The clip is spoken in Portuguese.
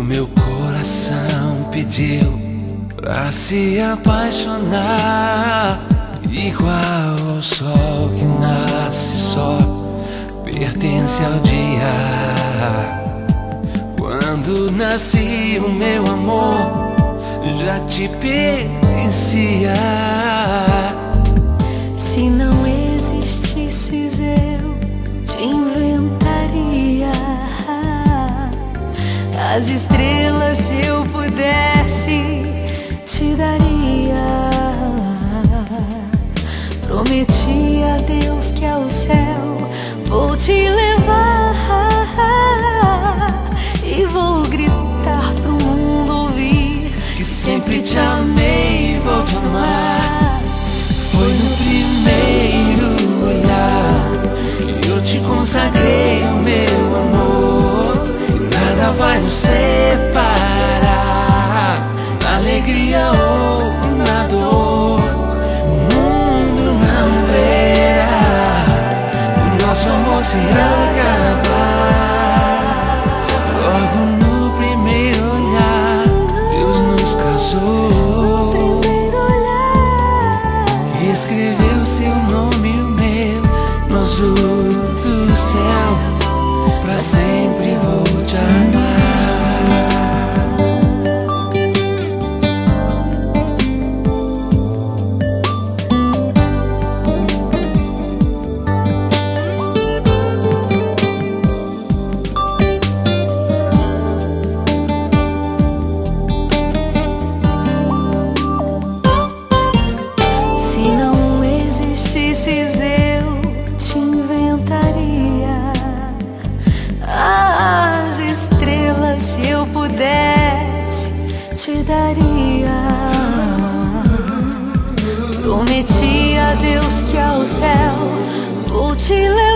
meu coração pediu pra se apaixonar, igual ao sol que nasce só, pertence ao dia. Quando nasci o meu amor já te pertencia. Se não existisses eu te inventaria. As estrelas, se eu pudesse, te daria. Prometi a Deus que ao céu vou te levar e vou gritar pro mundo ouvir que sempre te amei e vou te amar. Foi no primeiro olhar que eu te consagrei o meu amor. Nada vai nos separar, na alegria ou na dor. O mundo não verá o nosso amor se acabar. Logo no primeiro olhar Deus nos casou, escreveu seu nome e o meu no azul do céu. Pra sempre vou te amar. Se não existisses eu te inventaria. As estrelas, se eu pudesse, te daria. Prometi a Deus que ao céu vou te levar